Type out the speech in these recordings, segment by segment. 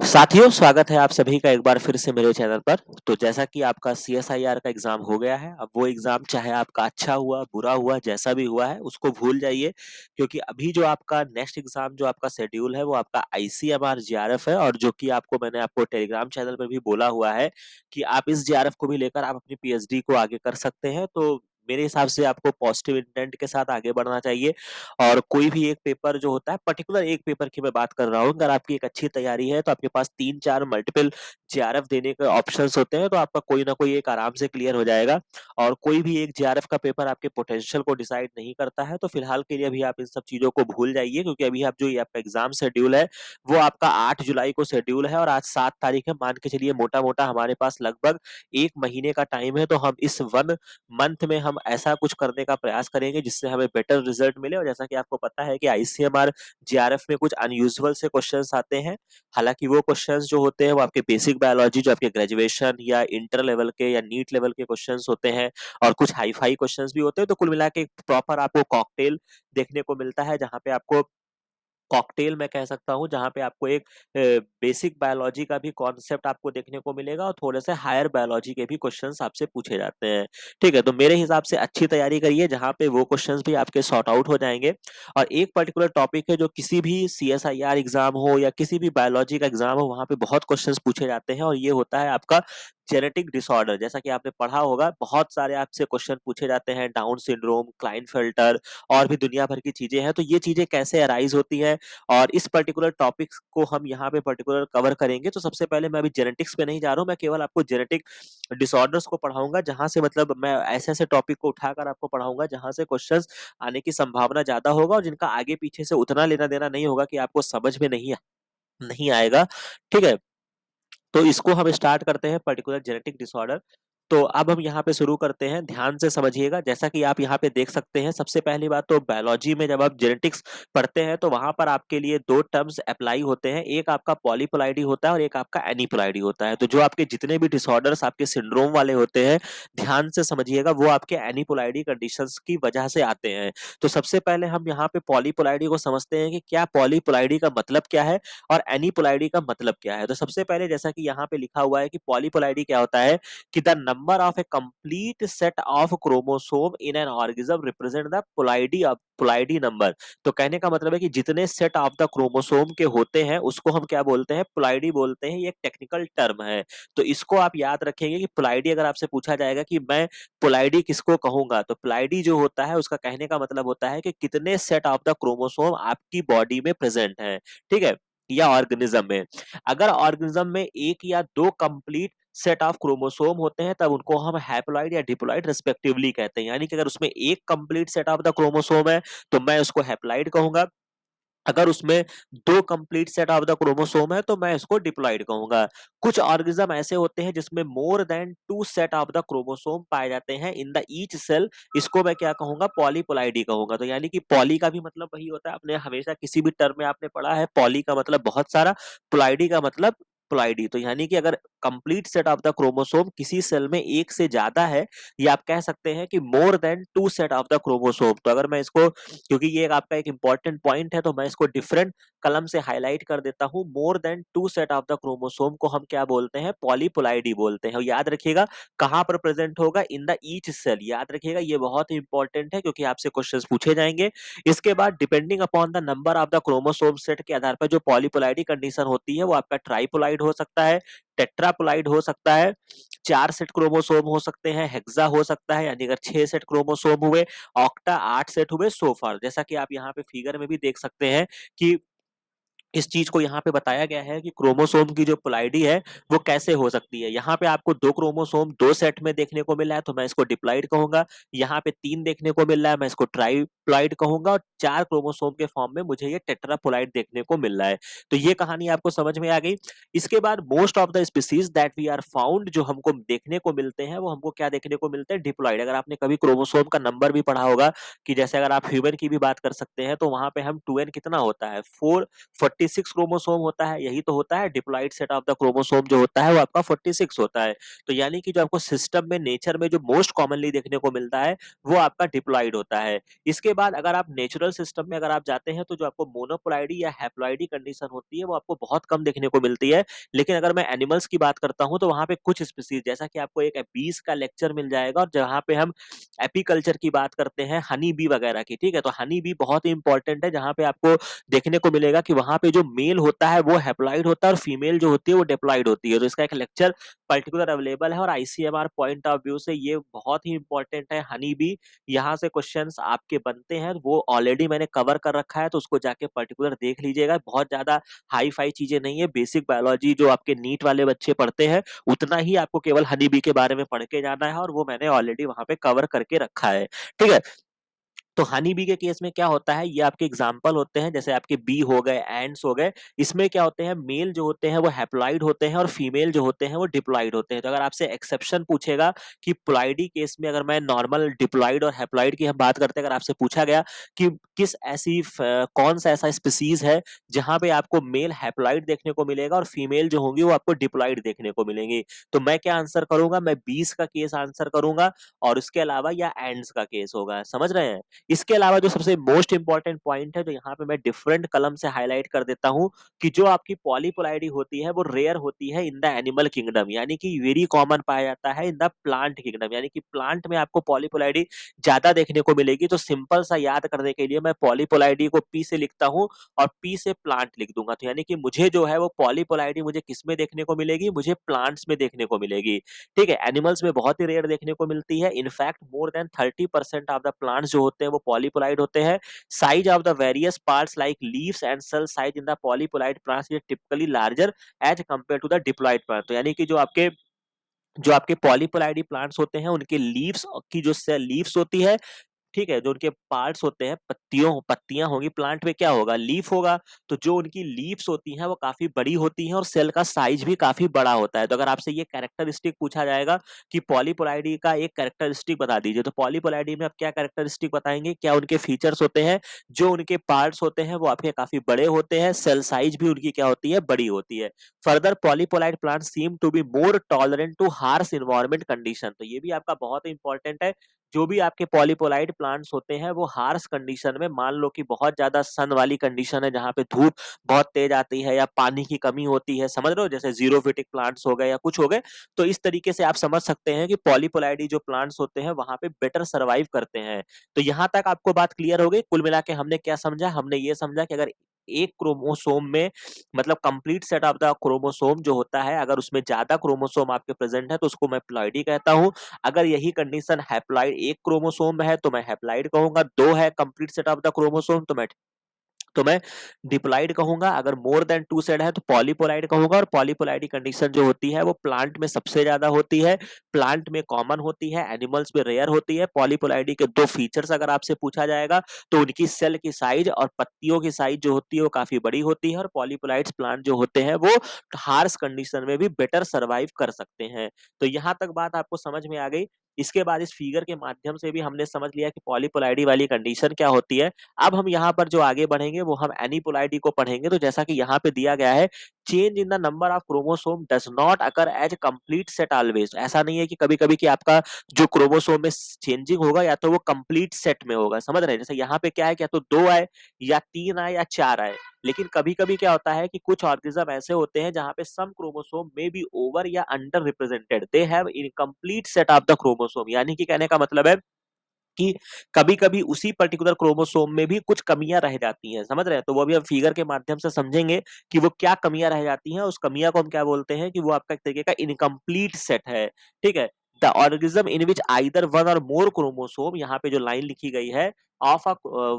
साथियों, स्वागत है आप सभी का एक बार फिर से मेरे चैनल पर। तो जैसा कि आपका सीएसआईआर का एग्ज़ाम हो गया है, अब वो एग्ज़ाम चाहे आपका अच्छा हुआ, बुरा हुआ, जैसा भी हुआ है, उसको भूल जाइए क्योंकि अभी जो आपका नेक्स्ट एग्ज़ाम जो आपका शेड्यूल है, वो आपका आईसीएमआर जेआरएफ है और जो कि मैंने आपको टेलीग्राम चैनल पर भी बोला हुआ है कि आप इस जेआरएफ को भी लेकर आप अपनी पीएचडी को आगे कर सकते हैं। तो मेरे हिसाब से आपको पॉजिटिव इंटेंट के साथ आगे बढ़ना चाहिए और कोई भी एक पेपर जो होता है पर्टिकुलर एक पेपर की मैं बात कर रहा हूँ, अगर आपकी एक अच्छी तैयारी है तो आपके पास 3-4 मल्टीपल जेआरएफ देने के ऑप्शंस होते हैं, तो आपका कोई ना कोई एक आराम से क्लियर हो जाएगा और कोई भी एक जेआरएफ का पेपर आपके पोटेंशियल को डिसाइड नहीं करता है। तो फिलहाल के लिए अभी आप इन सब चीज़ों को भूल जाइए क्योंकि अभी आप जो ये आपका एग्ज़ाम शेड्यूल है, वो आपका 8 जुलाई को शेड्यूल है और आज 7 तारीख है। मान के चलिए मोटा-मोटा हमारे पास लगभग 1 महीने का टाइम है, तो हम इस 1 मंथ में हम ऐसा कुछ करने का प्रयास करेंगे जिससे हमें बेटर रिजल्ट मिले और जैसा कि आपको पता है कि आईसीएमआर जेआरएफ में कुछ अनयूजुअल से क्वेश्चंस आते हैं। हालाँकि वो क्वेश्चंस जो होते हैं वो आपके बेसिक बायोलॉजी जो आपके ग्रेजुएशन या इंटर लेवल के या नीट लेवल के क्वेश्चंस होते हैं और कुछ हाई-फाई क्वेश्चंस भी होते हैं। तो कुल मिला के एक प्रॉपर आपको कॉकटेल देखने को मिलता है जहाँ पे आपको कॉकटेल मैं कह सकता हूँ जहाँ पे आपको एक बेसिक बायोलॉजी का भी कॉन्सेप्ट आपको देखने को मिलेगा और थोड़े से हायर बायोलॉजी के भी क्वेश्चंस आपसे पूछे जाते हैं। ठीक है? तो मेरे हिसाब से अच्छी तैयारी करिए जहाँ पे वो क्वेश्चंस भी आपके सॉर्ट आउट हो जाएँगे और एक पर्टिकुलर टॉपिक है जो किसी भी सीएसआईआर एग्ज़ाम हो या किसी भी बायोलॉजी का एग्ज़ाम हो वहाँ पे बहुत क्वेश्चंस पूछे जाते हैं और ये होता है आपका जेनेटिक डिसऑर्डर। जैसा कि आपने पढ़ा होगा बहुत सारे आपसे क्वेश्चन पूछे जाते हैं डाउन सिंड्रोम, क्लाइनफेल्टर और भी दुनिया भर की चीज़ें हैं। तो ये चीज़ें कैसे अराइज़ होती हैं और इस पर्टिकुलर टॉपिक्स को हम यहाँ पे पर्टिकुलर कवर करेंगे। तो सबसे पहले मैं अभी जेनेटिक्स पे नहीं जा रहा हूँ, मैं केवल आपको जेनेटिक डिसऑर्डर्स को पढ़ाऊँगा, जहाँ से मतलब मैं ऐसे-ऐसे टॉपिक को उठाकर आपको पढ़ाऊँगा, जहाँ से क्वेश्चंस आने की संभावना ज़्यादा होगा और जिनका आगे-पीछे से उतना लेना-देना नहीं होगा कि आपको समझ में नहीं आएगा। ठीक है? तो इसको हम स्टार्ट करते हैं पर्टिकुलर जेनेटिक डिसऑर्डर। तो अब हम यहाँ पे शुरू करते हैं, ध्यान से समझिएगा। जैसा कि आप यहाँ पे देख सकते हैं, सबसे पहली बात तो बायोलॉजी में जब आप जेनेटिक्स पढ़ते हैं, तो वहाँ पर आपके लिए 2 टर्म्स अप्लाई होते हैं। एक आपका पॉलीप्लाइडी होता है और एक आपका एनीप्लाइडी होता है। तो जो आपके जितने भी डिसऑर्डर्स आपके सिंड्रोम वाले होते हैं, ध्यान से समझिएगा, वो आपके एनीप्लाइडी कंडीशंस की वजह से आते हैं। तो सबसे पहले हम यहाँ पे पॉलीप्लाइडी को समझते हैं कि क्या पॉलीप्लाइडी का मतलब क्या है और एनीपोलाइडी का मतलब क्या है? तो सबसे पहले जैसा कि यहाँ पे लिखा हुआ है कि पॉलीपोलाइडी क्या होता है कि the number of A complete set of chromosome in an organism represent the पोलाइडी number. तो कहने का मतलब है कि जितने सेट ऑफ द क्रोमोसोम के होते हैं उसको हम क्या बोलते हैं? पोलाइडी बोलते हैं। ये एक टेक्निकल टर्म है। तो इसको आप याद रखेंगे कि पोलाइडी अगर आपसे पूछा जाएगा कि मैं पोलाइडी किसको कहूँगा? तो पोलाइडी जो होता है उसका कहने का मतलब होता है कि कितने सेट ऑफ द क्रोमोसोम आपकी बॉडी में प्रेजेंट हैं। ठीक है? या ऑर्गेनिज्म में। अगर ऑर्गेनिज्म में 1 या 2 कंप्लीट सेट ऑफ क्रोमोसोम होते हैं तब उनको हम हैप्लॉइड या डिप्लॉइड रिस्पेक्टिवली कहते हैं। यानी कि अगर उसमें 1 complete set of the chromosome है तो मैं उसको हैप्लॉइड कहूँगा। अगर उसमें 2 complete set of the chromosome है तो मैं इसको डिप्लॉइड कहूँगा। कुछ ऑर्गेनिज्म ऐसे होते हैं जिसमें more than 2 set of the chromosome पाए जाते हैं इन द ईच सेल। इसको मैं क्या कहूँगा? पॉलीपोलाइडी कहूँगा। तो यानी कि पॉली का भी मतलब वही होता है, आपने हमेशा किसी भी टर्म में आपने पढ़ा है पॉली का मतलब बहुत सारा, पोलाइडी का मतलब पोलाइडी। तो यानी कि अगर complete set of the chromosome किसी सेल में 1 से ज़्यादा है या आप कह सकते हैं कि more than 2 set of the chromosome. तो अगर मैं इसको, क्योंकि ये एक आपका एक इंपॉर्टेंट पॉइंट है, तो मैं इसको डिफरेंट कलम से हाइलाइट कर देता हूँ। More than 2 set of the chromosome को हम क्या बोलते हैं? पॉलीपोलाइडी बोलते हैं। और याद रखिएगा कहाँ पर प्रेजेंट होगा? In the each cell. याद रखिएगा ये बहुत इंपॉर्टेंट है क्योंकि आपसे क्वेश्चंस पूछे जाएंगे। इसके बाद depending upon the number of the chromosome set के आधार पर जो पॉलीपोलाइडी कंडीशन होती है वो आपका ट्राइपोलाइड हो सकता है, टेट्रापोलाइड हो सकता है, 4 सेट क्रोमोसोम हो सकते हैं, हेक्सा हो सकता है यानी अगर 6 सेट क्रोमोसोम हुए, ऑक्टा 8 सेट हुए, सो फॉर। जैसा कि आप यहाँ पे फिगर में भी देख सकते हैं कि इस चीज को यहाँ पे बताया गया है कि क्रोमोसोम की जो पोलाइडी है वो कैसे हो सकती है। यहाँ पे आपको 2 क्रोमोसोम 2 सेट में देखने को मिला है तो मैं इसको डिप्लॉइड कहूंगा। यहाँ पे 3 देखने को मिल रहा है मैं इसको ट्राइप्लॉइड कहूंगा और 4 क्रोमोसोम के फॉर्म में मुझे ये टेट्रापोलाइड देखने को मिल रहा है। तो ये कहानी आपको समझ में आ गई। इसके बाद most of the species that we are found जो हमको देखने को मिलते हैं वो हमको क्या देखने को मिलते हैं? डिप्लॉइड। अगर आपने कभी क्रोमोसोम का नंबर भी पढ़ा होगा कि जैसे अगर आप ह्यूमन की भी बात कर सकते हैं तो वहां पे हम 2n कितना होता है? 4 46 क्रोमोसोम होता है, यही तो होता है diploid set of the chromosome जो होता है वो आपका 46 होता है। तो यानी कि जो आपको सिस्टम में नेचर में जो मोस्ट कॉमनली देखने को मिलता है वो आपका डिप्लॉइड होता है। इसके बाद अगर आप नेचुरल सिस्टम में अगर आप जाते हैं तो जो आपको मोनोप्लॉइडी या हैप्लॉइडी कंडीशन होती है वो आपको बहुत कम देखने को मिलती है। लेकिन अगर मैं एनिमल्स की बात करता हूं तो वहां पे कुछ स्पीसीज, जैसा कि आपको एक बीस का लेक्चर मिल जाएगा और जहां पे हम एपीकल्चर की बात करते हैं, हनी बी वगैरह की, ठीक है, तो हनी बी बहुत ही इंपॉर्टेंट है, जहां पे आपको देखने को मिलेगा कि वहां पे जो मेल होता है वो हैप्लॉइड होता है और फीमेल जो होती है वो डिप्लॉइड होती है। तो इसका एक लेक्चर पर्टिकुलर अवेलेबल है और आईसीएमआर पॉइंट ऑफ व्यू से ये बहुत ही इंपॉर्टेंट है हनी बी। यहाँ से क्वेश्चंस आपके बनते हैं, वो ऑलरेडी मैंने कवर कर रखा है, तो उसको जाके पर्टिकुलर देख लीजिएगा। बहुत ज्यादा हाई फाई चीजें नहीं है, बेसिक बायोलॉजी जो आपके नीट वाले बच्चे पढ़ते हैं उतना ही आपको केवल हनी बी के बारे में पढ़ के जाना है और वो मैंने ऑलरेडी वहां पे कवर करके रखा है, ठीक है। तो हनी बी के केस में क्या होता है, ये आपके एग्जाम्पल होते हैं, जैसे आपके बी हो गए, एंड्स हो गए, इसमें क्या होते हैं, मेल जो होते हैं वो हैप्लॉइड होते हैं और फीमेल जो होते हैं वो डिप्लॉइड होते हैं। तो अगर आपसे एक्सेप्शन पूछेगा कि प्लॉइडी केस में अगर मैं नॉर्मल डिप्लॉइड और हैप्लॉइड की हम बात करते हैं, अगर आपसे पूछा गया कि किस ऐसी कौन सा ऐसा स्पीसीज है जहां पे आपको मेल हैप्लॉइड देखने को मिलेगा और फीमेल जो होंगी वो आपको डिप्लॉइड देखने को मिलेंगी, तो मैं क्या आंसर करूंगा, मैं बीस का केस आंसर करूंगा और उसके अलावा या एंड्स का केस होगा, समझ रहे हैं। इसके अलावा जो सबसे मोस्ट इंपॉर्टेंट पॉइंट है, तो यहाँ पे मैं डिफरेंट कलम से हाईलाइट कर देता हूं कि जो आपकी पॉलीपोलाइडी होती है वो रेयर होती है इन द एनिमल किंगडम, यानी कि वेरी कॉमन पाया जाता है इन द प्लांट किंगडम, यानी कि प्लांट में आपको पॉलीपोलाइडी ज्यादा देखने को मिलेगी। तो सिंपल सा याद करने के लिए मैं पॉलीपोलाइडी को पी से लिखता हूँ और पी से प्लांट लिख दूंगा, तो यानी कि मुझे जो है वो पॉलीपोलाइडी मुझे किस में देखने को मिलेगी, मुझे प्लांट्स में देखने को मिलेगी, ठीक है। एनिमल्स में बहुत ही रेयर देखने को मिलती है, in fact more than 30% of the plants जो होते हैं वो पॉलीपोलाइड होते हैं। Size of the various parts like leaves and cell size in the polyploid plants is typically larger as compare to the diploid plant. तो यानी कि जो आपके पॉलीपोलाइडी प्लांट्स होते हैं उनके लीव्स की जो सेल लीव्स होती है, ठीक है, जो उनके पार्ट्स होते हैं, पत्तियां होंगी, प्लांट में क्या होगा, लीफ होगा, तो जो उनकी लीव्स होती हैं वो काफी बड़ी होती हैं और सेल का साइज भी काफी बड़ा होता है। तो अगर आपसे ये कैरेक्टरिस्टिक पूछा जाएगा कि पॉलीपोलाइडी का एक कैरेक्टरिस्टिक बता दीजिए, तो पॉलीपोलाइडी में आप क्या कैरेक्टरिस्टिक बताएंगे, क्या उनके फीचर्स होते हैं, जो उनके पार्ट्स होते हैं वो आपके काफी बड़े होते हैं, सेल साइज भी उनकी क्या होती है, बड़ी होती है। Further polyploid plant seem to be more tolerant to harsh environment condition, तो ये भी आपका बहुत इंपॉर्टेंट है। जो भी आपके पॉलीपोलाइड प्लांट्स होते हैं वो हार्श कंडीशन में, मान लो कि बहुत ज्यादा सन वाली कंडीशन है जहां पे धूप बहुत तेज आती है या पानी की कमी होती है, समझ रहे हो, जैसे जीरोफिटिक प्लांट्स हो गए या कुछ हो गए, तो इस तरीके से आप समझ सकते हैं कि पॉलीपोलाइडी जो प्लांट्स होते हैं वहां पे बेटर सर्वाइव करते हैं। तो यहां तक आपको बात क्लियर हो गई। कुल मिला के हमने क्या समझा, हमने ये समझा कि अगर एक क्रोमोसोम में, मतलब complete set of the chromosome जो होता है, अगर उसमें ज्यादा क्रोमोसोम आपके प्रेजेंट है तो उसको मैं प्लॉइडी कहता हूं। अगर यही कंडीशन हैप्लॉइड एक क्रोमोसोम में है तो मैं हैप्लॉइड कहूंगा, दो है complete set of the chromosome तो मैं डिप्लॉइड कहूंगा, अगर मोर देन टू सेड है तो पॉलीपोलाइड कहूंगा। और पॉलीपोलाइडी कंडीशन जो होती है वो प्लांट में सबसे ज्यादा होती है, प्लांट में कॉमन होती है, एनिमल्स में रेयर होती है। पॉलीपोलाइडी के दो फीचर्स अगर आपसे पूछा जाएगा तो उनकी सेल की साइज और पत्तियों की साइज जो होती है वो काफी बड़ी होती है और पॉलीपोलाइड्स प्लांट जो होते हैं वो हार्श कंडीशन में भी बेटर सर्वाइव कर सकते हैं। तो यहां तक बात आपको समझ में आ गई। इसके बाद इस फिगर के माध्यम से भी हमने समझ लिया कि पॉलीपोलाइडी वाली कंडीशन क्या होती है। अब हम यहाँ पर जो आगे बढ़ेंगे वो हम एनीपोलाइडी को पढ़ेंगे। तो जैसा कि यहाँ पे दिया गया है, change in the number of chromosome does not occur as complete set always. ऐसा नहीं है कि कभी कभी कि आपका जो क्रोमोसोम में चेंजिंग होगा या तो वो कंप्लीट सेट में होगा, समझ रहे हैं। जैसे यहाँ पे क्या है, क्या तो दो आए या तीन आए या चार आए, लेकिन कभी कभी क्या होता है कि कुछ ऑर्गेनिज्म ऐसे होते हैं जहां पे सम क्रोमोसोम में बी ओवर या under represented, they have incomplete set of the chromosome, यानी कि कहने का मतलब है कि कभी-कभी उसी पर्टिकुलर क्रोमोसोम में भी कुछ कमियां रह जाती हैं, समझ रहे हैं। तो वो भी हम फिगर के माध्यम से समझेंगे कि वो क्या कमियां रह जाती हैं, उस कमियां को हम क्या बोलते हैं कि वो आपका एक तरीके का इनकम्प्लीट सेट है, ठीक है। The organism in which either one और मोर क्रोमोसोम, यहाँ पे जो लाइन लिखी गई है, ऑफ अ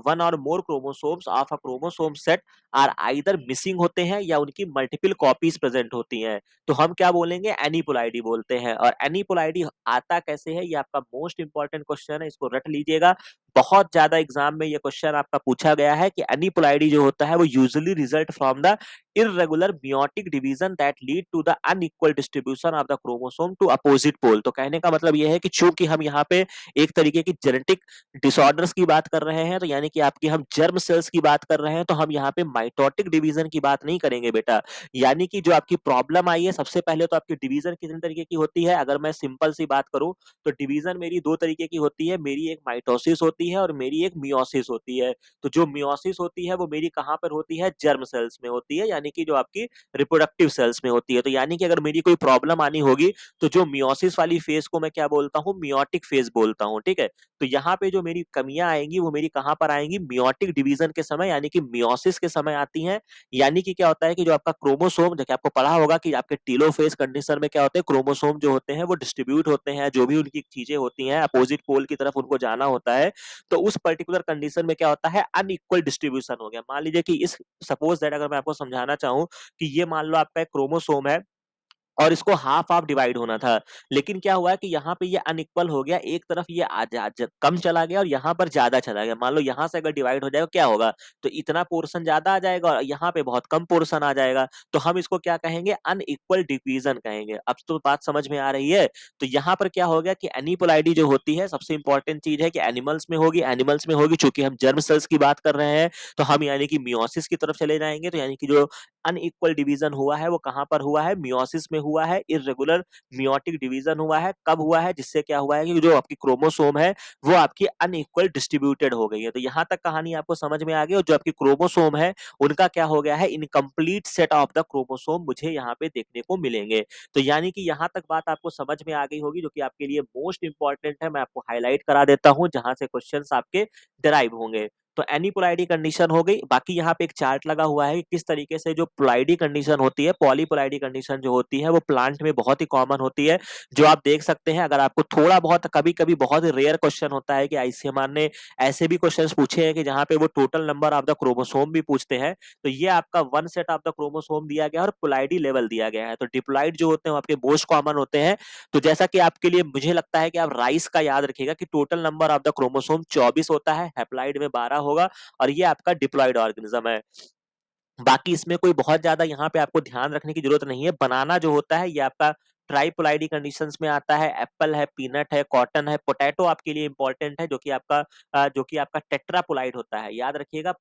वन और more chromosomes of a chromosome set are either missing होते हैं या उनकी मल्टीपल कॉपीज प्रेजेंट होती हैं, तो हम क्या बोलेंगे, एनीपोलाइडी बोलते हैं। और एनीपोलाइडी आता कैसे है, ये आपका मोस्ट इंपॉर्टेंट क्वेश्चन है, इसको रट लीजिएगा। बहुत ज्यादा एग्जाम में ये क्वेश्चन आपका पूछा गया है कि एनीपोलाइडी जो होता है वो usually result from the irregular meiotic division that lead to the unequal distribution of the chromosome to opposite pole। तो कहने का मतलब ये है कि चूंकि हम यहाँ पे एक तरीके की जेनेटिक डिसऑर्डर्स की बात बात कर रहे हैं, तो यानी कि आपकी हम जर्म सेल्स की बात कर रहे हैं, तो हम यहाँ पे माइटोटिक डिवीजन की बात नहीं करेंगे बेटा। यानी कि जो आपकी प्रॉब्लम आई है, सबसे पहले तो आपकी डिवीजन कितने तरीके की होती है, अगर मैं सिंपल सी बात करूं तो डिवीजन मेरी दो तरीके की होती है, मेरी एक माइटोसिस होती है और मेरी एक मियोसिस होती है। तो जो मियोसिस होती है वो मेरी कहां पर होती है, जर्म सेल्स में होती है, यानी कि जो आपकी रिप्रोडक्टिव सेल्स में होती है। तो यानी कि अगर मेरी कोई प्रॉब्लम आनी होगी तो जो मियोसिस वाली फेज को मैं क्या बोलता हूँ, मियोटिक फेज बोलता हूँ, ठीक है। तो यहाँ पे जो मेरी कमियां आएंगी वो मेरी कहां पर आएंगी, मियोटिक डिवीजन के समय यानी कि मियोसिस के समय आती हैं। यानी कि क्या होता है कि जो आपका क्रोमोसोम, जो कि आपको पढ़ा होगा कि आपके टीलोफेज कंडीशन में क्या होते हैं, क्रोमोसोम जो होते हैं वो डिस्ट्रीब्यूट होते हैं, जो भी उनकी चीजें होती हैं अपोजिट पोल की तरफ उनको जाना होता है। तो उस पर्टिकुलर कंडीशन में क्या होता है, अनइक्वल डिस्ट्रीब्यूशन हो गया। मान लीजिए कि इस सपोज दैट अगर मैं आपको समझाना चाहूं कि ये मान लो आपका एक क्रोमोसोम है और इसको हाफ हाफ डिवाइड होना था, लेकिन क्या हुआ है कि यहाँ पे ये अनइक्वल हो गया, एक तरफ ये कम चला गया और यहाँ पर ज्यादा चला गया। मान लो यहाँ से अगर डिवाइड हो जाएगा क्या होगा, तो इतना पोर्शन ज्यादा आ जाएगा और यहाँ पे बहुत कम पोर्शन आ जाएगा। तो हम इसको क्या कहेंगे, अनइक्वल डिवीजन कहेंगे। अब तो बात समझ में आ रही है। तो यहाँ पर क्या हो गया कि एनीपोलाइडी जो होती है, सबसे इंपॉर्टेंट चीज है कि एनिमल्स में होगी, चूंकि हम जर्म सेल्स की बात कर रहे हैं, तो हम यानी कि मियोसिस की तरफ चले जाएंगे। तो यानी कि जो अनइक्वल डिवीजन हुआ है वो कहां पर हुआ है, मियोसिस में हुआ है। इर्रेगुलर मियोटिक डिवीजन हुआ है, कब हुआ है, जिससे क्या हुआ है कि जो आपकी क्रोमोसोम है वो आपकी अनइक्वल डिस्ट्रीब्यूटेड हो गई है। तो यहां तक कहानी आपको समझ में आ गई। और जो आपकी क्रोमोसोम है उनका क्या हो गया है, incomplete set of the chromosome मुझे यहाँ पे देखने को मिलेंगे। तो यानी कि यहाँ तक बात आपको समझ में आ गई होगी, जो कि आपके लिए मोस्ट इंपॉर्टेंट है। मैं आपको हाईलाइट करा देता हूं जहां से क्वेश्चंस आपके डराइव होंगे। तो एनीपोलाइडी कंडीशन हो गई। बाकी यहाँ पे एक चार्ट लगा हुआ है कि किस तरीके से जो पोलाइडी कंडीशन होती है, पॉलीपोलाइडी कंडीशन जो होती है वो प्लांट में बहुत ही कॉमन होती है। जो आप देख सकते हैं, अगर आपको थोड़ा बहुत कभी कभी बहुत रेयर क्वेश्चन होता है कि आईसीएमआर ने ऐसे भी क्वेश्चंस पूछे हैं कि जहां पे वो total number of the chromosome भी पूछते हैं। तो ये आपका one set of the chromosome दिया गया है और पोलाइडी लेवल दिया गया है। तो डिप्लॉइड जो होते हैं वो आपके मोस्ट कॉमन होते हैं। तो जैसा कि आपके लिए मुझे लगता है कि आप राइस का याद रखिएगा कि total number of the chromosome 24 होता है, हैप्लॉइड में 12 होगा और ये आपका डिप्लॉइड ऑर्गेनिज्म है। बाकी इसमें कोई बहुत ज्यादा यहाँ पे आपको ध्यान रखने की जरूरत नहीं है। बनाना जो होता है ये आपका ट्राइपोलाइडी कंडीशंस में आता है। एप्पल है, पीनट है, कॉटन है, पोटैटो आपके लिए इंपॉर्टेंट है, जो कि आपका टेट्रापोलाइड होता है, याद रखिएगा।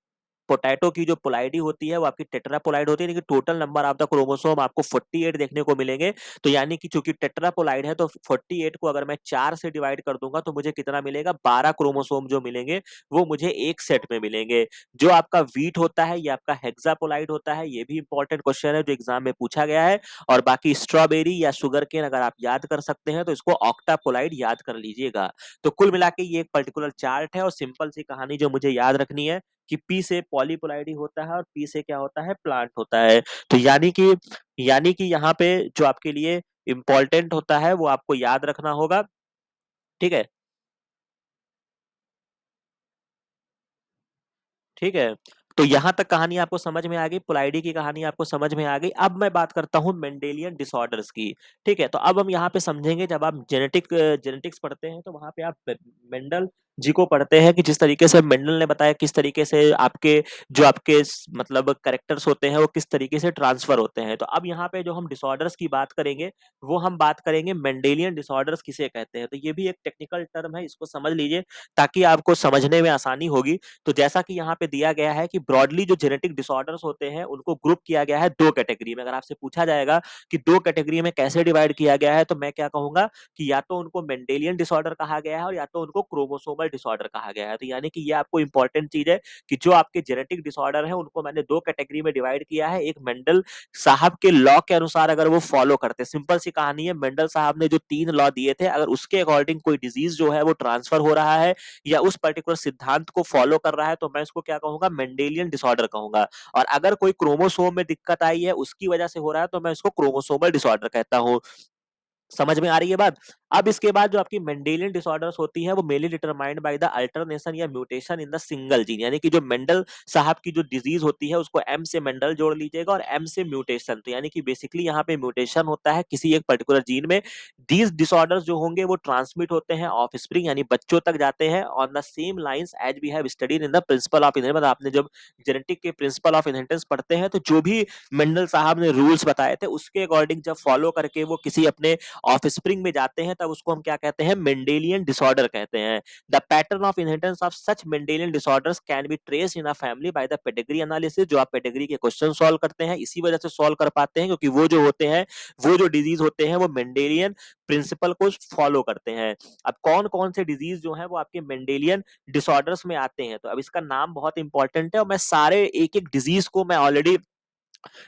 पोटैटो की जो पोलाइडी होती है वो आपकी टेट्रापोलाइड होती है, लेकिन total number of the chromosome आपको 48 देखने को मिलेंगे। तो यानी कि चूंकि टेट्रापोलाइड है तो 48 को अगर मैं 4 से डिवाइड कर दूंगा तो मुझे कितना मिलेगा, 12 क्रोमोसोम जो मिलेंगे वो मुझे एक सेट में मिलेंगे। जो आपका वीट होता है ये आपका हेक्सापोलाइड होता है, ये भी इंपॉर्टेंट क्वेश्चन है जो एग्जाम में पूछा गया है। और बाकी स्ट्रॉबेरी या शुगर केन अगर आप याद कर सकते हैं तो इसको ऑक्टापोलाइड याद कर लीजिएगा। तो कुल मिला के ये एक पर्टिकुलर चार्ट है और सिंपल सी कहानी जो मुझे याद रखनी है कि पी से पॉलीपोलाइडी होता है और पी से क्या होता है, प्लांट होता है। तो यानी कि यहाँ पे जो आपके लिए इंपॉर्टेंट होता है वो आपको याद रखना होगा, ठीक है। ठीक है। तो यहां तक कहानी आपको समझ में आ गई, पोलाइडी की कहानी आपको समझ में आ गई। अब मैं बात करता हूं मेंडेलियन डिसऑर्डर्स की। ठीक है, तो अब हम यहाँ पे समझेंगे, जब आप जेनेटिक्स पढ़ते हैं तो वहां पे आप मेंडल जी को पढ़ते हैं कि जिस तरीके से मेंडल ने बताया किस तरीके से मतलब करेक्टर्स होते हैं वो किस तरीके से ट्रांसफर होते हैं। तो अब यहाँ पे जो हम डिसऑर्डर्स की बात करेंगे वो हम बात करेंगे मेंडेलियन डिसऑर्डर्स किसे कहते हैं। तो ये भी एक टेक्निकल टर्म है, इसको समझ लीजिए ताकि आपको समझने में आसानी होगी। तो जैसा कि यहाँ पे दिया गया है कि ब्रॉडली जो जेनेटिक डिसऑर्डर्स होते हैं उनको ग्रुप किया गया है दो कैटेगरी में। अगर आपसे पूछा जाएगा कि दो कैटेगरी में कैसे डिवाइड किया गया है तो मैं क्या कहूंगा कि या तो उनको मेंडेलियन डिसऑर्डर कहा गया है और या तो उनको क्रोमोसोमल डिसऑर्डर कहा गया है। तो यानी कि ये आपको इंपॉर्टेंट चीज है कि जो आपके जेनेटिक डिसऑर्डर है उनको मैंने दो कैटेगरी में डिवाइड किया है। एक मेंडल साहब के लॉ के अनुसार अगर वो फॉलो करते, सिंपल सी कहानी है, मेंडल साहब ने जो 3 लॉ दिए थे अगर उसके अकॉर्डिंग कोई डिजीज जो है वो ट्रांसफर हो रहा है या उस पर्टिकुलर सिद्धांत को फॉलो कर रहा है तो मैं इसको क्या कहूंगा, मेंडेलियन डिसऑर्डर कहूंगा। और अगर कोई क्रोमोसोम में दिक्कत आई है उसकी वजह से हो रहा है तो मैं इसको क्रोमोसोमल डिसऑर्डर कहता हूँ। समझ में आ रही है बात। अब इसके बाद जो आपकी मेंडेलियन डिसऑर्डर्स होती है वो mainly determined by the alternation या mutation in the single gene, यानी कि जो मेंडल साहब की जो डिजीज होती है उसको एम से मेंडल जोड़ लीजिएगा और एम से म्यूटेशन। तो यानी कि बेसिकली यहाँ पे म्यूटेशन होता है किसी एक पर्टिकुलर जीन में। दीज डिसऑर्डर्स जो होंगे वो ट्रांसमिट होते हैं ऑफ स्प्रिंग यानी बच्चों तक जाते हैं on the same lines as we have studied in the principle of inheritance. मतलब आपने जब जेनेटिक के प्रिंसिपल ऑफ इनहेरिटेंस पढ़ते हैं तो जो भी मेंडल साहब ने रूल्स बताए थे उसके अकॉर्डिंग जब फॉलो करके वो किसी अपने ऑफ स्प्रिंग में जाते हैं तब उसको हम क्या कहते हैं, मेंडेलियन डिसऑर्डर कहते हैं। The pattern of inheritance of such Mendelian disorders can be traced in a family by the pedigree analysis. जो आप पेडिग्री के क्वेश्चन सॉल्व करते हैं इसी वजह से सॉल्व कर पाते हैं, क्योंकि वो जो होते हैं, वो जो डिजीज होते हैं वो मेंडेलियन प्रिंसिपल को फॉलो करते हैं। अब कौन कौन से डिजीज जो है वो आपके मेंडेलियन डिसऑर्डर्स में आते हैं, तो अब इसका नाम बहुत इंपॉर्टेंट है और मैं सारे एक एक डिजीज को मैं ऑलरेडी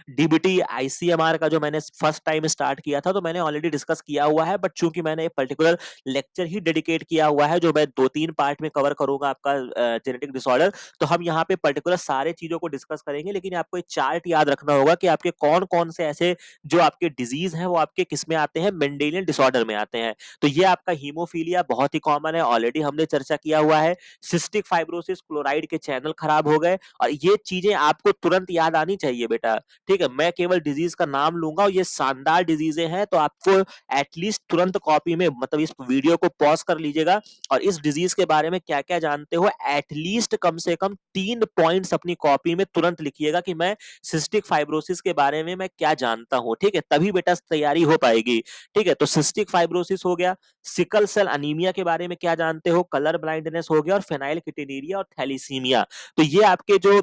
डीबीटी आईसीएमआर का जो मैंने फर्स्ट टाइम स्टार्ट किया था तो मैंने ऑलरेडी डिस्कस किया हुआ है, बट चूंकि मैंने एक पर्टिकुलर लेक्चर ही डेडिकेट किया हुआ है जो मैं 2-3 पार्ट में कवर करूंगा आपका जेनेटिक डिसऑर्डर, तो हम यहाँ पे पर्टिकुलर सारे चीजों को डिस्कस करेंगे। लेकिन आपको एक चार्ट याद रखना होगा कि आपके कौन कौन से ऐसे जो आपके डिजीज हैं वो आपके किस में आते हैं, मेंडेलियन डिसऑर्डर में आते हैं। तो ये आपका हीमोफीलिया बहुत ही कॉमन है, ऑलरेडी हमने चर्चा किया हुआ है। सिस्टिक फाइब्रोसिस, क्लोराइड के चैनल खराब हो गए, और ये चीजें आपको तुरंत याद आनी चाहिए बेटा, ठीक है। मैं केवल डिजीज का नाम लूंगा और ये शानदार डिजीजें हैं, तो आपको एटलीस्ट तुरंत कॉपी में, मतलब इस वीडियो को पॉज कर लीजिएगा और इस डिजीज के बारे में क्या क्या जानते हो एटलीस्ट कम से कम 3 पॉइंट्स अपनी कॉपी में तुरंत लिखिएगा कि मैं सिस्टिक फाइब्रोसिस के बारे में मैं क्या जानता हूं, ठीक है, तभी बेटा तैयारी हो पाएगी। ठीक है, तो सिस्टिक फाइब्रोसिस हो गया, सिकल सेल अनीमिया के बारे में क्या जानते हो, कलर ब्लाइंडनेस हो गया, और फेनाइलकिटोनुरिया और थैलीसीमिया। तो ये आपके जो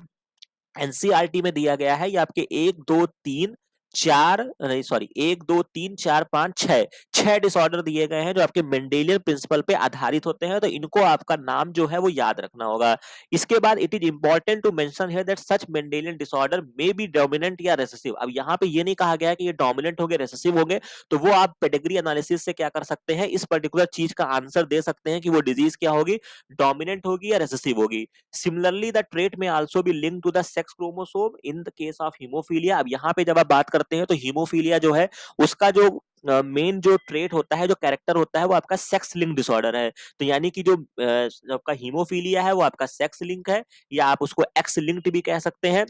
एनसीईआरटी में दिया गया है, ये आपके 1 2 3 4 5 6 डिसऑर्डर दिए गए हैं जो आपके मेंडेलियन प्रिंसिपल पे आधारित होते हैं, तो इनको आपका नाम जो है वो याद रखना होगा। इसके बाद it is important to mention here that such Mendelian disorder may be dominant या रेसेसिव। अब यहाँ पे ये नहीं कहा गया है कि ये डोमिनेंट होंगे रेसेसिव होंगे, तो वो आप पेडिग्री एनालिसिस से क्या कर सकते हैं, इस पर्टिकुलर चीज का आंसर दे सकते हैं कि वो डिजीज क्या होगी, डोमिनेंट होगी या रेसेसिव होगी। Similarly, the trait may also be linked to the sex chromosome in the case of hemophilia। अब यहाँ पे जब आप बात करते हैं तो हीमोफीलिया जो है उसका जो मेन जो ट्रेट होता है, जो कैरेक्टर होता है, वो आपका सेक्स लिंक डिसऑर्डर है। तो यानी कि जो आपका हीमोफीलिया है वो आपका सेक्स लिंक है, या आप उसको एक्स लिंक्ड भी कह सकते हैं।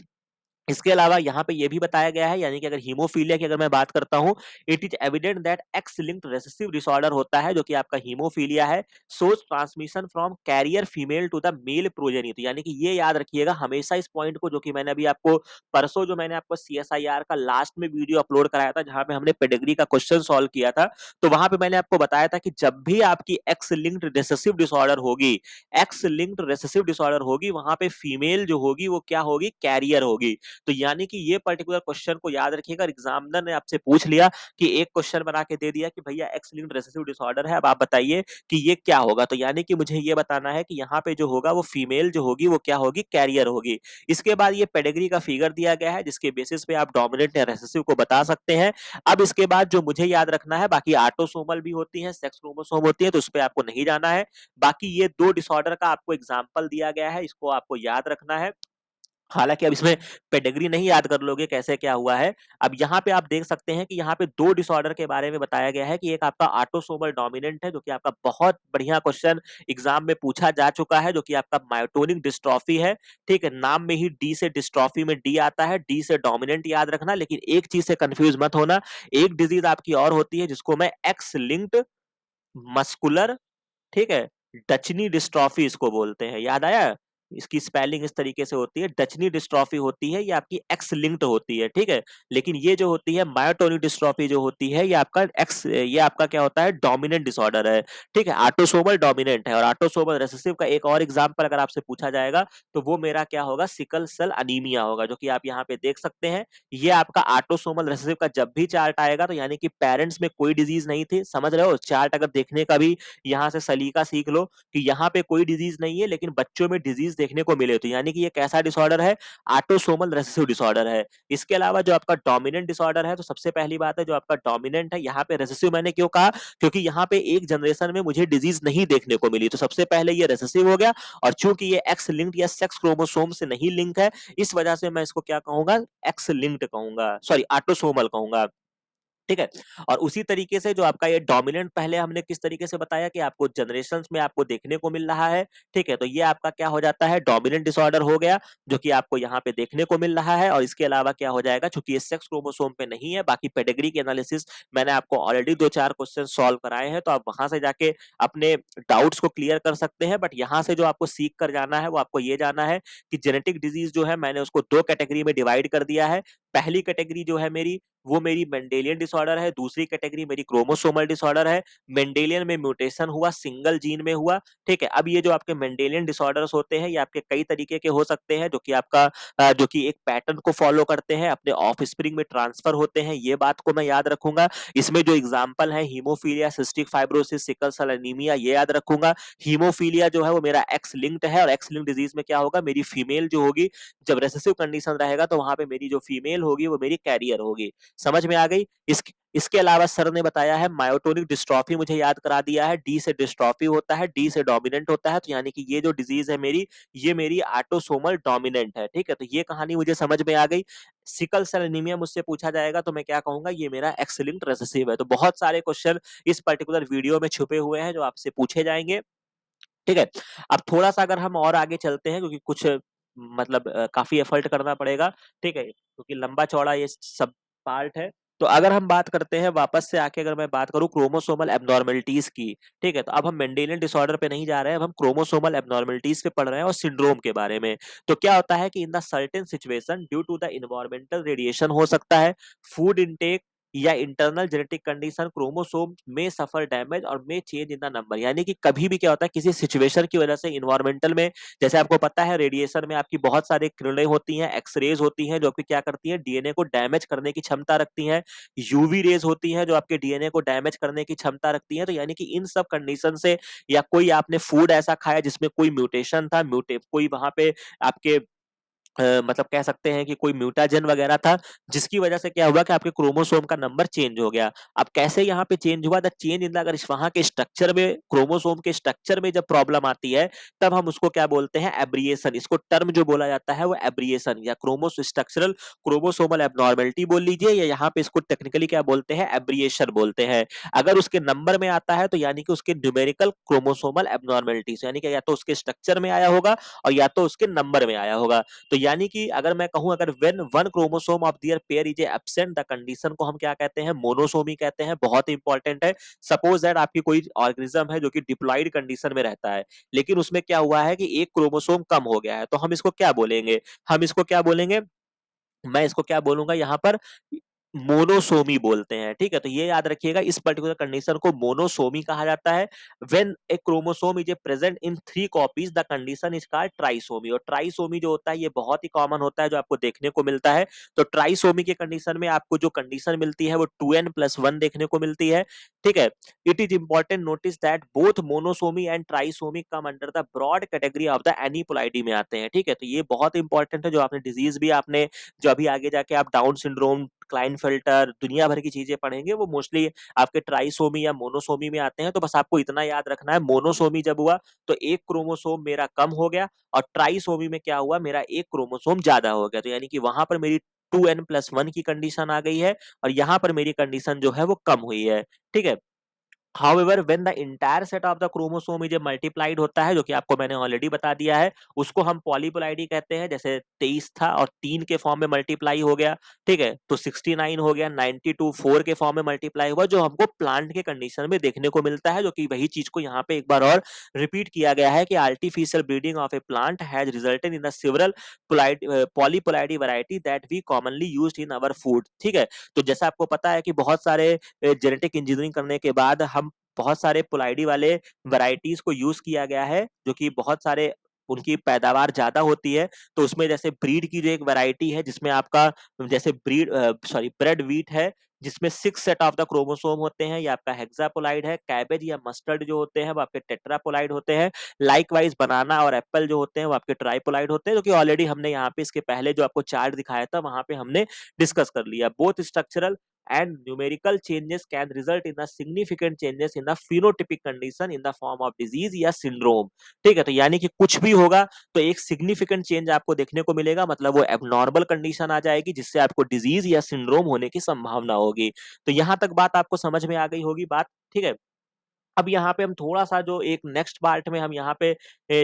इसके अलावा यहाँ पे ये भी बताया गया है, यानी कि अगर हीमोफीलिया की अगर मैं बात करता हूँ, it is evident that X linked recessive disorder होता है जो कि आपका हीमोफीलिया है, whose transmission from carrier female to the male progeny. तो यानी कि ये याद रखिएगा हमेशा इस पॉइंट को, जो कि मैंने अभी आपको परसों जो मैंने आपको सीएसआईआर का लास्ट में वीडियो अपलोड कराया था जहां पे हमने पेडिग्री का क्वेश्चन सॉल्व किया था, तो वहां पे मैंने आपको बताया था कि जब भी आपकी एक्स लिंक्ड रेसेसिव डिसऑर्डर होगी, एक्स लिंक्ड रेसेसिव डिसऑर्डर होगी, वहां पे फीमेल जो होगी वो क्या होगी, कैरियर होगी। तो यानी कि ये पर्टिकुलर क्वेश्चन को याद रखिएगा, एग्जामिनर ने आपसे पूछ लिया कि एक क्वेश्चन बना के दे दिया कि भैया एक्स लिंक्ड रेसेसिव डिसऑर्डर है, अब आप बताइए कि ये क्या होगा, तो यानी कि मुझे ये बताना है कि यहाँ पे जो होगा वो फीमेल जो होगी वो क्या होगी, कैरियर होगी। इसके बाद ये पेडिग्री का फिगर दिया गया है जिसके बेसिस पे आप डोमिनेंट या रेसेसिव को बता सकते हैं। अब इसके बाद जो मुझे याद रखना है, बाकी ऑटोसोमल भी होती है, सेक्स क्रोमोसोम होती है, तो उस पर आपको नहीं जाना है। बाकी ये 2 डिसऑर्डर का आपको एग्जाम्पल दिया गया है, इसको आपको याद रखना है। हालांकि अब इसमें पेडिग्री नहीं याद कर लोगे कैसे क्या हुआ है। अब यहाँ पे आप देख सकते हैं कि यहाँ पे 2 डिसऑर्डर के बारे में बताया गया है कि एक आपका ऑटोसोमल डोमिनेंट है जो कि आपका बहुत बढ़िया क्वेश्चन एग्जाम में पूछा जा चुका है, जो कि आपका मायोटोनिक डिस्ट्रॉफी है। ठीक है, नाम में ही डी से डिस्ट्रॉफी में डी आता है, डी से डोमिनेंट याद रखना, लेकिन एक चीज से कंफ्यूज मत होना, एक डिजीज आपकी और होती है जिसको मैं एक्स लिंक्ड मस्कुलर, ठीक है, डचनी डिस्ट्रॉफी इसको बोलते हैं, याद आया। इसकी स्पेलिंग इस तरीके से होती है, डचनी डिस्ट्रॉफी होती है, ये आपकी एक्स लिंक्ड होती है, ठीक है। लेकिन ये जो होती है मायोटोनिक डिस्ट्रॉफी जो होती है, ये आपका क्या होता है, डोमिनेंट डिसऑर्डर है, ठीक है, ऑटोसोमल डोमिनेंट है। और ऑटोसोमल रिसेसिव का एक और एग्जांपल अगर आपसे पूछा जाएगा तो वो मेरा क्या होगा, सिकल सेल अनीमिया होगा, जो कि आप यहाँ पे देख सकते हैं। ये आपका ऑटोसोमल रिसेसिव का जब भी चार्ट आएगा तो यानी कि पेरेंट्स में कोई डिजीज नहीं थी, समझ रहे हो, चार्ट अगर देखने का भी यहाँ से सलीका सीख लो कि यहाँ पे कोई डिजीज नहीं है लेकिन बच्चों में डिजीज देखने को मिले, तो यानी कि ये कैसा डिसऑर्डर है, ऑटोसोमल रिसेसिव डिसऑर्डर है। इसके अलावा जो आपका डोमिनेंट डिसऑर्डर है, तो सबसे पहली बात है जो आपका डोमिनेंट है, यहाँ पे रिसेसिव मैंने क्यों कहा, क्योंकि यहाँ पे एक जनरेशन में मुझे डिजीज नहीं देखने को मिली, तो सबसे पहले ये रिसेसिव हो गया। और चूंकि ये एक्स लिंक्ड या सेक्स क्रोमोसोम से नहीं लिंक है, इस वजह से मैं इसको क्या कहूंगा, एक्स लिंक्ड कहूंगा, सॉरी ऑटोसोमल कहूंगा, ठीक है। और उसी तरीके से जो आपका ये डोमिनेंट पहले हमने किस तरीके से बताया कि आपको जनरेशंस में आपको देखने को मिल रहा है, ठीक है, तो ये आपका क्या हो जाता है, डोमिनेंट डिसऑर्डर हो गया, जो कि आपको यहाँ पे देखने को मिल रहा है। और इसके अलावा क्या हो जाएगा, चूंकि ये सेक्स क्रोमोसोम पे नहीं है, बाकी पेडिग्री की एनालिसिस मैंने आपको ऑलरेडी 2-4 क्वेश्चन सॉल्व कराए हैं, तो आप वहां से जाके अपने डाउट्स को क्लियर कर सकते हैं। बट यहाँ से जो आपको सीख कर जाना है वो आपको ये जाना है कि जेनेटिक डिजीज जो है मैंने उसको 2 कैटेगरी में डिवाइड कर दिया है। पहली कैटेगरी जो है मेरी, वो मेरी मेंडेलियन डिसऑर्डर है, दूसरी कैटेगरी मेरी क्रोमोसोमल डिसऑर्डर है। मेंडेलियन में म्यूटेशन हुआ, सिंगल जीन में हुआ, ठीक है। अब ये जो आपके मेंडेलियन डिसऑर्डर्स होते हैं, ये आपके कई तरीके के हो सकते हैं, जो कि आपका जो कि एक पैटर्न को फॉलो करते हैं, अपने ऑफस्प्रिंग में ट्रांसफर होते हैं, ये बात को मैं याद रखूंगा। इसमें जो एग्जांपल है, haemophilia, cystic fibrosis, sickle cell anaemia, ये याद रखूंगा। हीमोफीलिया जो है वो मेरा एक्स लिंक्ड है, और एक्स लिंक्ड डिजीज में क्या होगा, मेरी फीमेल जो होगी, जब रेसेसिव कंडीशन रहेगा तो वहां पे मेरी जो फीमेल होगी वो मेरी कैरियर होगी। समझ में आ गई? इसके अलावा सर ने बताया है मायोटोनिक डिस्ट्रॉफी, मुझे याद करा दिया है, डी से डिस्ट्रॉफी होता है, डी से डोमिनेंट होता है, तो यानी कि ये जो डिजीज है मेरी, ये मेरी ऑटोसोमल डोमिनेंट है, ठीक है। तो ये कहानी मुझे समझ में आ गई। सिकल सेल एनीमिया मुझसे पूछा जाएगा तो मैं क्या कहूंगा, ये मेरा एक्स लिंक्ड रेसेसिव है। तो बहुत सारे क्वेश्चन इस पर्टिकुलर वीडियो में छुपे हुए हैं जो आपसे पूछे जाएंगे, ठीक है। अब थोड़ा-सा अगर हम और आगे चलते हैं, क्योंकि कुछ मतलब काफ़ी एफर्ट करना पड़ेगा, ठीक है? क्योंकि लंबा-चौड़ा ये सब पार्ट है। तो अगर हम बात करते हैं, वापस से आके अगर मैं बात करूँ क्रोमोसोमल एब्नॉर्मलिटीज़ की, ठीक है? तो अब हम मेंडेलियन डिसऑर्डर पे नहीं जा रहे हैं, अब हम क्रोमोसोमल एब्नॉर्मलिटीज़ पे पढ़ रहे हैं और सिंड्रोम के बारे में। तो क्या होता है कि in the certain situation due to the environmental radiation हो सकता है, फूड इनटेक या इंटरनल जेनेटिक कंडीशन, क्रोमोसोम में सफर डैमेज और में चेंज इन द नंबर। यानी कि कभी भी क्या होता है, किसी सिचुएशन की वजह से इन्वायरमेंटल में, जैसे आपको पता है रेडिएशन में आपकी बहुत सारी किरणें होती हैं, एक्सरेज होती हैं, जो कि क्या करती हैं, डीएनए को डैमेज करने की क्षमता रखती हैं। यूवी रेज होती हैं जो आपके डीएनए को डैमेज करने की क्षमता रखती हैं। तो यानी कि इन सब कंडीशन से, या कोई आपने फूड ऐसा खाया जिसमें कोई म्यूटेशन था, कोई वहां पे आपके मतलब कह सकते हैं कि कोई म्यूटाजन वगैरह था, जिसकी वजह से क्या हुआ कि आपके क्रोमोसोम का नंबर चेंज हो गया। अब कैसे यहाँ पे चेंज हुआ, द चेंज इन द, अगर वहां के स्ट्रक्चर में, क्रोमोसोम के स्ट्रक्चर में जब प्रॉब्लम आती है, तब हम उसको क्या बोलते हैं, एब्रिएशन। इसको टर्म जो बोला जाता है वो एब्रिएशन या स्ट्रक्चरल क्रोमोसोमल एबनॉर्मेलिटी बोल लीजिए, या यहाँ पे इसको टेक्निकली क्या बोलते हैं, एब्रिएशन बोलते हैं। अगर उसके नंबर में आता है तो यानी कि उसके न्यूमेरिकल क्रोमोसोमल एबनॉर्मेलिटीज, यानी कि या तो उसके स्ट्रक्चर में आया होगा और या तो उसके नंबर में आया होगा। तो यानी कि अगर मैं कहूं, अगर when one chromosome of their pair is absent, the condition को हम क्या कहते हैं, मोनोसोमी कहते हैं। बहुत इंपॉर्टेंट है। सपोज दैट आपकी कोई ऑर्गेनिज्म है जो कि डिप्लॉइड कंडीशन में रहता है, लेकिन उसमें क्या हुआ है कि एक क्रोमोसोम कम हो गया है, तो हम इसको क्या बोलेंगे, हम इसको क्या बोलेंगे, मैं इसको क्या बोलूंगा यहाँ पर, मोनोसोमी बोलते हैं, ठीक है। तो ये याद रखिएगा, इस पर्टिकुलर कंडीशन को मोनोसोमी कहा जाता है। When A chromosome is a present in 3 copies, the condition is called trisomy. और ट्राइसोमी जो होता है ये बहुत ही कॉमन होता है, जो आपको देखने को मिलता है। तो ट्राइसोमी के कंडीशन में आपको जो कंडीशन मिलती है वो 2n+1 देखने को मिलती है, ठीक है। It is important notice that both monosomy and trisomy come under the broad category of the aneuploidy में आते हैं, ठीक है। तो ये बहुत इंपॉर्टेंट है, जो आपने डिजीज भी आपने, जो अभी आगे जाके आप डाउन सिंड्रोम, क्लाइनफेल्टर, दुनिया भर की चीजें पढ़ेंगे, वो मोस्टली आपके ट्राइसोमी या मोनोसोमी में आते हैं। तो बस आपको इतना याद रखना है, मोनोसोमी जब हुआ तो एक क्रोमोसोम मेरा कम हो गया, और ट्राइसोमी में क्या हुआ, मेरा एक क्रोमोसोम ज्यादा हो गया। तो यानी कि वहां पर मेरी 2n+1 की कंडीशन आ गई है, और यहाँ पर मेरी कंडीशन जो है वो कम हुई है, ठीक है। However, when the entire set of the chromosome is multiplied होता है, जो कि आपको मैंने ऑलरेडी बता दिया है, उसको हम पॉलीप्लाइडी कहते हैं। जैसे 23 था और 3 के फॉर्म में मल्टीप्लाई हो गया, ठीक है, तो 69 हो गया, 92 4 के फॉर्म में मल्टीप्लाई हुआ, जो हमको प्लांट के कंडीशन में देखने को मिलता है। जो कि वही चीज को यहाँ पे एक बार और रिपीट किया गया है कि artificial breeding of a plant has resulted in the several polyploidy variety that we commonly used in our food, ठीक है। तो जैसा आपको पता है कि बहुत सारे जेनेटिक इंजीनियरिंग करने के बाद हम बहुत सारे पोलाइडी वाले वैरायटीज को यूज किया गया है, जो कि बहुत सारे उनकी पैदावार ज्यादा होती है। तो उसमें जैसे ब्रीड की जो एक वैरायटी है, जिसमें आपका जैसे ब्रेड व्हीट है, जिसमें 6 सेट ऑफ द क्रोमोसोम होते हैं, ये आपका हेक्सापोलाइड है। कैबेज या मस्टर्ड जो होते हैं वो आपके टेट्रापोलाइड होते हैं। लाइकवाइज बनाना और एप्पल जो होते हैं वो आपके ट्राइपोलाइड होते हैं, जो कि ऑलरेडी हमने यहाँ पे इसके पहले जो आपको चार्ट दिखाया था वहां पे हमने डिस्कस कर लिया। Both structural and numerical changes can result in a significant changes in the phenotypic condition in the form of disease या syndrome, ठीक है। तो यानी कि कुछ भी होगा तो एक सिग्निफिकेंट चेंज आपको देखने को मिलेगा, मतलब वो एबनॉर्मल कंडीशन आ जाएगी, जिससे आपको डिजीज या सिंड्रोम होने की संभावना होगी। तो यहां तक बात आपको समझ में आ गई होगी बात, ठीक है। अब यहाँ पे हम थोड़ा-सा जो एक नेक्स्ट पार्ट में हम यहाँ पे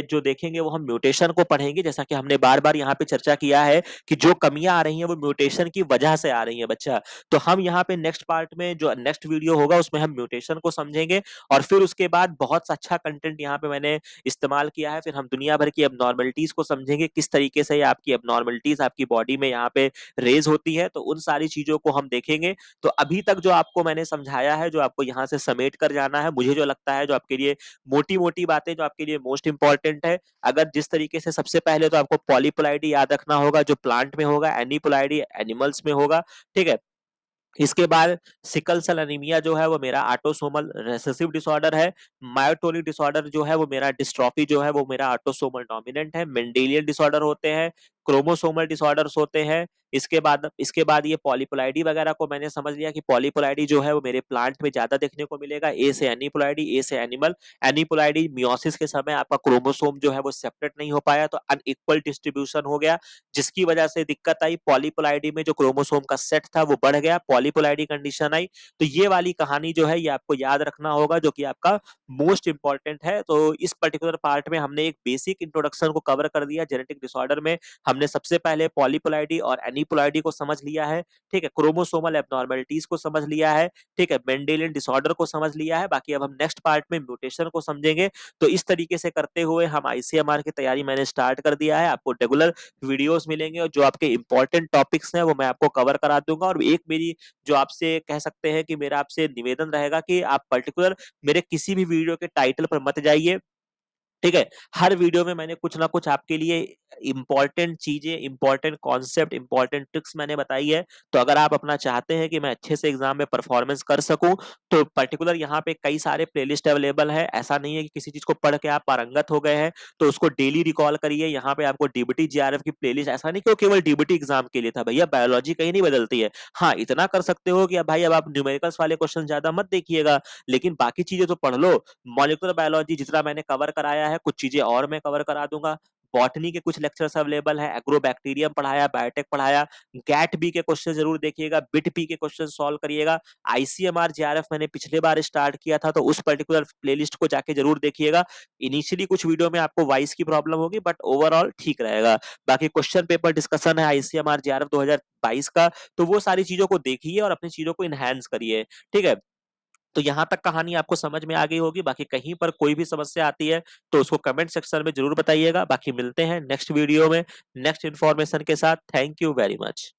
जो देखेंगे वो हम म्यूटेशन को पढ़ेंगे। जैसा कि हमने बार-बार यहाँ पे चर्चा किया है कि जो कमियाँ आ रही हैं वो म्यूटेशन की वजह से आ रही हैं बच्चा। तो हम यहाँ पे नेक्स्ट पार्ट में जो नेक्स्ट वीडियो होगा उसमें हम म्यूटेशन को समझेंगे और फिर उसके बाद बहुत अच्छा कंटेंट यहाँ पे मैंने इस्तेमाल किया है। फिर हम दुनिया भर की एब्नॉर्मलिटीज़ को समझेंगे, किस तरीके से आपकी एब्नॉर्मलिटीज़ आपकी बॉडी में यहाँ पे रेज़ होती है, तो उन सारी चीज़ों को हम देखेंगे। तो अभी तक जो आपको मैंने समझाया है, जो आपको यहाँ से समेट कर जाना है, मुझे जो लगता है जो आपके लिए मोटी-मोटी बातें जो आपके लिए मोस्ट इम्पोर्टेंट है, अगर जिस तरीके से सबसे पहले तो आपको पॉलीप्लाइडी याद रखना होगा जो प्लांट में होगा, एनीप्लाइडी एनिमल्स में होगा, ठीक है? इसके बाद सिकल सेल एनीमिया जो है वो मेरा ऑटोसोमल रिसेसिव डिसऑर्डर है। मायोटोनिक डिसऑर्डर जो है वो मेरा डिस्ट्रॉफी जो है वो मेरा ऑटोसोमल डोमिनेंट है। मेंडेलियन डिसऑर्डर होते हैं, क्रोमोसोमल डिसऑर्डर्स होते हैं। इसके बाद ये पॉलीप्लाइडी वगैरह को मैंने समझ लिया कि पॉलीप्लाइडी जो है वो मेरे प्लांट में ज्यादा देखने को मिलेगा। ए से एनीप्लाइडी, ए से एनिमल। एनीप्लाइडी मियोसिस के समय आपका क्रोमोसोम जो है वो सेपरेट नहीं हो पाया तो अनइक्वल डिस्ट्रीब्यूशन हो गया, जिसकी वजह से दिक्कत आई। पॉलीप्लाइडी में जो क्रोमोसोम का सेट था वो बढ़ गया, पॉलीप्लाइडी कंडीशन आई। तो ये वाली कहानी जो है ये आपको याद रखना होगा, जो कि आपका मोस्ट इंपॉर्टेंट है। तो इस पर्टिकुलर पार्ट में हमने एक बेसिक इंट्रोडक्शन को कवर कर दिया। जेनेटिक डिसऑर्डर में हमने सबसे पहले पॉलीप्लाइडी और एनीप्लाइडी को समझ लिया है, ठीक है? क्रोमोसोमल एब्नॉर्मलिटीज को समझ लिया है, ठीक है? मेंडेलियन डिसऑर्डर को समझ लिया है। बाकी अब हम नेक्स्ट पार्ट में म्यूटेशन को समझेंगे। तो इस तरीके से करते हुए हम आईसीएमआर की तैयारी मैंने स्टार्ट कर दिया है। आपको रेगुलर वीडियोस मिलेंगे और जो आपके इंपॉर्टेंट टॉपिक्स हैं वो मैं आपको कवर करा दूंगा। और एक मेरी जो आपसे कह सकते हैं कि मेरा आपसे निवेदन रहेगा कि आप पर्टिकुलर मेरे किसी भी वीडियो के टाइटल पर मत जाइए, ठीक है? हर वीडियो में मैंने कुछ ना कुछ आपके लिए इंपॉर्टेंट चीजें, इंपॉर्टेंट कॉन्सेप्ट, इंपॉर्टेंट ट्रिक्स मैंने बताई है। तो अगर आप अपना चाहते हैं कि मैं अच्छे से एग्जाम में परफॉर्मेंस कर सकूं, तो पर्टिकुलर यहाँ पे कई सारे प्लेलिस्ट अवेलेबल है। ऐसा नहीं है कि किसी चीज को पढ़ के आप पारंगत हो गए हैं तो उसको डेली रिकॉल करिए। यहाँ पे आपको डीबीटी जीआरएफ की प्लेलिस्ट, ऐसा नहीं कि वो केवल डीबीटी एग्जाम के लिए था भैया, बायोलॉजी कहीं नहीं बदलती है। हाँ, इतना कर सकते हो कि अब भाई अब आप न्यूमेरिकल्स वाले क्वेश्चन ज्यादा मत देखिएगा, लेकिन बाकी चीजें तो पढ़ लो। मॉलिक्यूलर बायोलॉजी जितना मैंने कवर कराया है, कुछ चीजें और मैं कवर करा दूंगा। बॉटनी के कुछ लेक्चर्स अवेलेबल है, एग्रोबैक्टीरियम पढ़ाया, बायोटेक पढ़ाया। गैट बी के क्वेश्चन जरूर देखिएगा, बिट पी के क्वेश्चन सॉल्व करिएगा। आईसीएमआर जेआरएफ मैंने पिछले बार स्टार्ट किया था, तो उस पर्टिकुलर प्लेलिस्ट को जाके जरूर देखिएगा। इनिशियली कुछ वीडियो में आपको वॉइस की प्रॉब्लम होगी, बट ओवरऑल ठीक रहेगा। बाकी क्वेश्चन पेपर डिस्कशन है आईसीएमआर जेआरएफ 2022 का, तो वो सारी चीजों को देखिए और अपनी चीजों को इनहैंस करिए, ठीक है? तो यहाँ तक कहानी आपको समझ में आ गई होगी। बाकी कहीं पर कोई भी समस्या आती है तो उसको कमेंट सेक्शन में जरूर बताइएगा। बाकी मिलते हैं नेक्स्ट वीडियो में नेक्स्ट इन्फॉर्मेशन के साथ। Thank you very much.